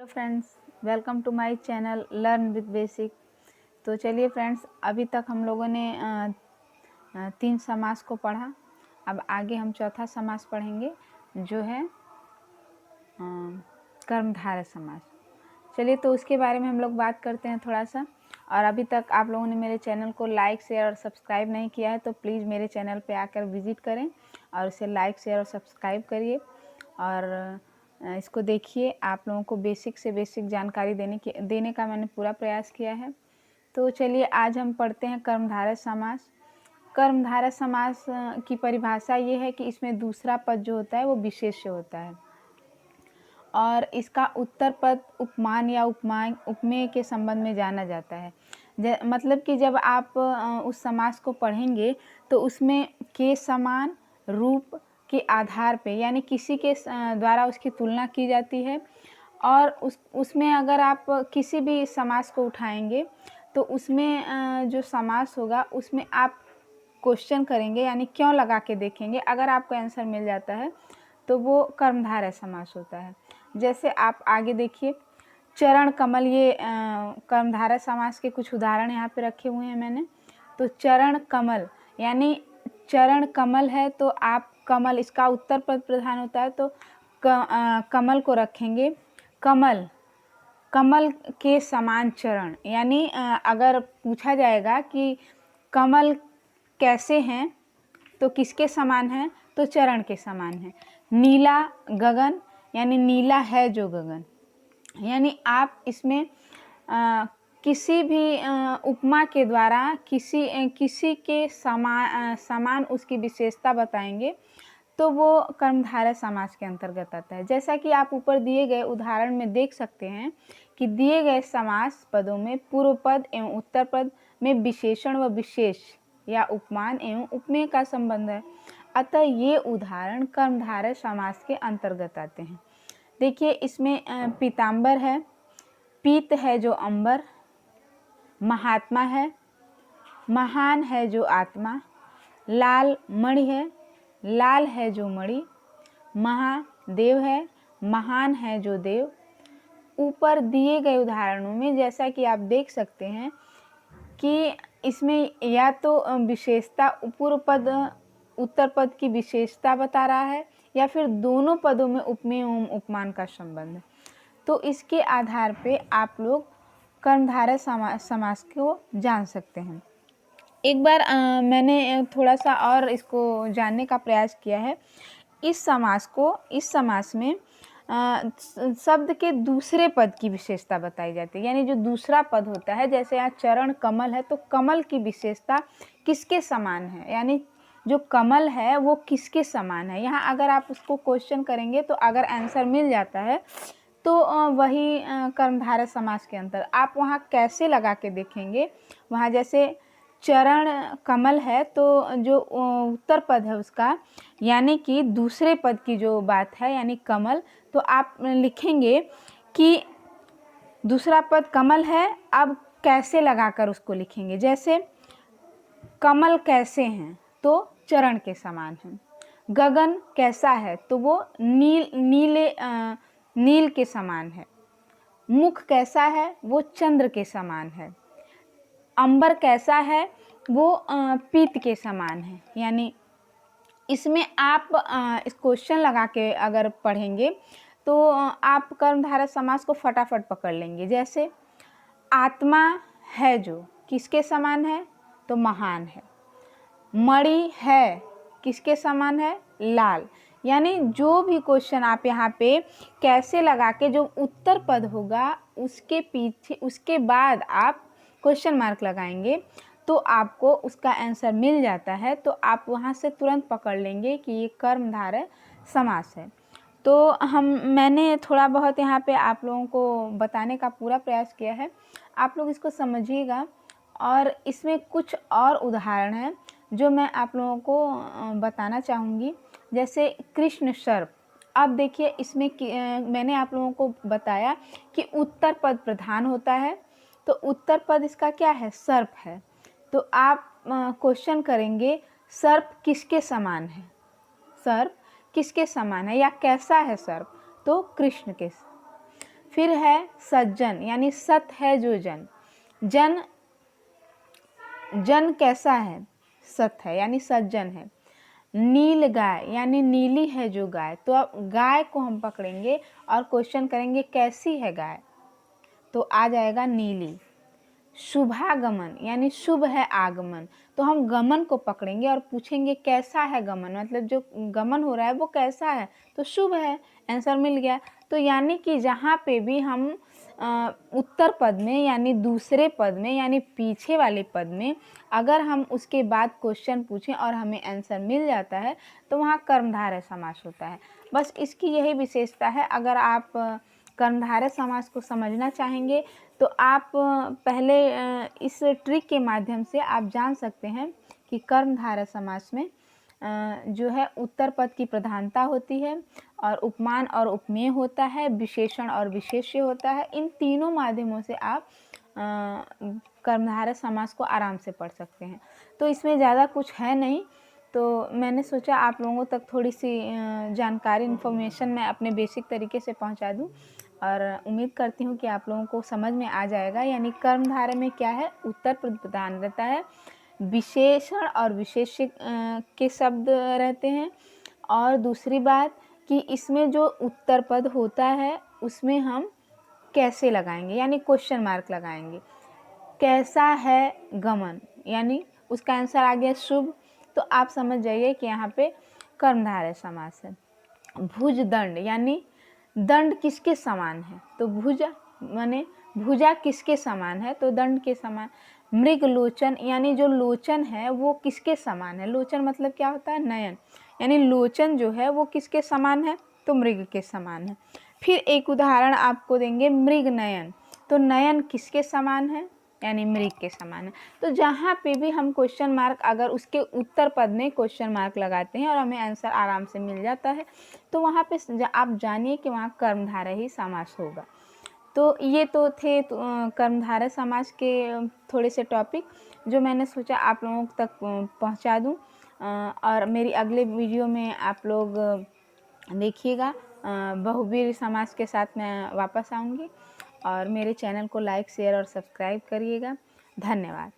Hello friends, welcome to my channel learn with basic. तो चलिए friends, अभी तक हम लोगों ने 3 समास को पढ़ा। अब आगे हम चौथा समास पढ़ेंगे जो है कर्मधारय समास। चलिए तो उसके बारे में हम लोग बात करते हैं थोड़ा सा। और अभी तक आप लोगों ने मेरे चैनल को लाइक शेयर और सब्सक्राइब नहीं किया है तो प्लीज़ मेरे चैनल पे आकर विज़िट करें और इसे लाइक शेयर और सब्सक्राइब करिए और इसको देखिए। आप लोगों को बेसिक से बेसिक जानकारी देने का मैंने पूरा प्रयास किया है। तो चलिए आज हम पढ़ते हैं कर्मधारय समास। कर्मधारय समास की परिभाषा ये है कि इसमें दूसरा पद जो होता है वो विशेष्य होता है और इसका उत्तर पद उपमान या उपमेय के संबंध में जाना जाता है। मतलब कि जब आप उस समास को पढ़ेंगे तो उसमें के समान रूप के आधार पे यानी किसी के द्वारा उसकी तुलना की जाती है और उसमें अगर आप किसी भी समास को उठाएंगे तो उसमें जो समास होगा उसमें आप क्वेश्चन करेंगे यानी क्यों लगा के देखेंगे। अगर आपको आंसर मिल जाता है तो वो कर्मधारय समास होता है। जैसे आप आगे देखिए, चरण कमल, ये कर्मधारय समास के कुछ उदाहरण यहाँ पे रखे हुए हैं मैंने। तो चरण कमल यानी चरण कमल है तो आप कमल, इसका उत्तर पद प्रधान होता है तो कमल को रखेंगे। कमल, कमल के समान चरण, यानी अगर पूछा जाएगा कि कमल कैसे हैं तो किसके समान हैं, तो चरण के समान है। नीला गगन यानी नीला है जो गगन, यानी आप इसमें किसी भी उपमा के द्वारा किसी के समान उसकी विशेषता बताएंगे तो वो कर्मधारय समास के अंतर्गत आता है। जैसा कि आप ऊपर दिए गए उदाहरण में देख सकते हैं कि दिए गए समास पदों में पूर्व पद एवं उत्तर पद में विशेषण व विशेष या उपमान एवं उपमेय का संबंध है, अतः ये उदाहरण कर्मधारय समास के अंतर्गत आते हैं। देखिए इसमें पीताम्बर है, पीत है जो अंबर, महात्मा है, महान है जो आत्मा, लाल मणि है, लाल है जो मणि, महादेव है, महान है जो देव। ऊपर दिए गए उदाहरणों में जैसा कि आप देख सकते हैं कि इसमें या तो विशेषता पूर्व पद उत्तर पद की विशेषता बता रहा है या फिर दोनों पदों में उपमेय एवं उपमान का संबंध है। तो इसके आधार पे आप लोग कर्मधारय समास को जान सकते हैं। एक बार मैंने थोड़ा सा और इसको जानने का प्रयास किया है। इस समास में शब्द के दूसरे पद की विशेषता बताई जाती है, यानी जो दूसरा पद होता है, जैसे यहाँ चरण कमल है तो कमल की विशेषता किसके समान है, यानी जो कमल है वो किसके समान है। यहाँ अगर आप उसको क्वेश्चन करेंगे तो अगर आंसर मिल जाता है तो वही कर्मधारय समास के अंतर। आप वहाँ कैसे लगा के देखेंगे, वहाँ जैसे चरण कमल है तो जो उत्तर पद है उसका यानी कि दूसरे पद की जो बात है यानी कमल, तो आप लिखेंगे कि दूसरा पद कमल है। अब कैसे लगाकर उसको लिखेंगे, जैसे कमल कैसे हैं तो चरण के समान है। गगन कैसा है तो वो नील के समान है। मुख कैसा है वो चंद्र के समान है। अंबर कैसा है वो पीत के समान है। यानी इसमें आप इस क्वेश्चन लगा के अगर पढ़ेंगे तो आप कर्मधारय समास को फटाफट पकड़ लेंगे। जैसे आत्मा है जो किसके समान है तो महान है। मणि है किसके समान है, लाल। यानी जो भी क्वेश्चन आप यहाँ पे कैसे लगा के जो उत्तर पद होगा उसके पीछे उसके बाद आप क्वेश्चन मार्क लगाएंगे तो आपको उसका आंसर मिल जाता है, तो आप वहाँ से तुरंत पकड़ लेंगे कि ये कर्मधारय समास है। तो मैंने थोड़ा बहुत यहाँ पे आप लोगों को बताने का पूरा प्रयास किया है, आप लोग इसको समझिएगा। और इसमें कुछ और उदाहरण हैं जो मैं आप लोगों को बताना चाहूँगी, जैसे कृष्ण सर्प। अब देखिए इसमें मैंने आप लोगों को बताया कि उत्तर पद प्रधान होता है, तो उत्तर पद इसका क्या है, सर्प है। तो आप क्वेश्चन करेंगे सर्प किसके समान है, सर्प किसके समान है या कैसा है सर्प, तो कृष्ण के। फिर है सज्जन, यानी सत है जो जन, जन जन कैसा है, सत है यानी सज्जन है। नील गाय, यानी नीली है जो गाय, तो अब गाय को हम पकड़ेंगे और क्वेश्चन करेंगे कैसी है गाय, तो आ जाएगा नीली। शुभागमन, यानी शुभ है आगमन, तो हम गमन को पकड़ेंगे और पूछेंगे कैसा है गमन, मतलब जो गमन हो रहा है वो कैसा है, तो शुभ है, आंसर मिल गया। तो यानी कि जहाँ पे भी हम उत्तर पद में यानी दूसरे पद में यानी पीछे वाले पद में अगर हम उसके बाद क्वेश्चन पूछें और हमें आंसर मिल जाता है तो वहाँ कर्मधारय समास होता है। बस इसकी यही विशेषता है। अगर आप कर्मधारय समास को समझना चाहेंगे तो आप पहले इस ट्रिक के माध्यम से आप जान सकते हैं कि कर्मधारय समास में जो है उत्तर पद की प्रधानता होती है और उपमान और उपमेय होता है, विशेषण और विशेष्य होता है। इन तीनों माध्यमों से आप कर्मधारय समास को आराम से पढ़ सकते हैं। तो इसमें ज़्यादा कुछ है नहीं, तो मैंने सोचा आप लोगों तक थोड़ी सी जानकारी इन्फॉर्मेशन मैं अपने बेसिक तरीके से पहुंचा दूं और उम्मीद करती हूं कि आप लोगों को समझ में आ जाएगा। यानी कर्मधारय में क्या है, उत्तर पद प्रधान रहता है, विशेषण और विशेष्य के शब्द रहते हैं, और दूसरी बात कि इसमें जो उत्तर पद होता है उसमें हम कैसे लगाएंगे, यानी क्वेश्चन मार्क लगाएंगे। कैसा है गमन, यानी उसका आंसर आ गया शुभ, तो आप समझ जाइए कि यहाँ पे कर्मधारय समास है। भुज दंड, यानी दंड किसके समान है, तो भुजा माने भुजा किसके समान है, तो दंड के समान। मृग लोचन, यानी जो लोचन है वो किसके समान है, लोचन मतलब क्या होता है, नयन, यानी लोचन जो है वो किसके समान है, तो मृग के समान है। फिर एक उदाहरण आपको देंगे, मृग नयन, तो नयन किसके समान है, यानी मृग के समान है। तो जहाँ पे भी हम क्वेश्चन मार्क अगर उसके उत्तर पद में क्वेश्चन मार्क लगाते हैं और हमें आंसर आराम से मिल जाता है तो वहाँ पे आप जानिए कि वहाँ कर्मधारय ही समास होगा। तो ये तो थे कर्मधारय समास के थोड़े से टॉपिक जो मैंने सोचा आप लोगों तक पहुँचा दूँ। और मेरी अगले वीडियो में आप लोग देखिएगा, बहुव्रीहि समास के साथ मैं वापस आऊँगी। और मेरे चैनल को लाइक शेयर और सब्सक्राइब करिएगा। धन्यवाद।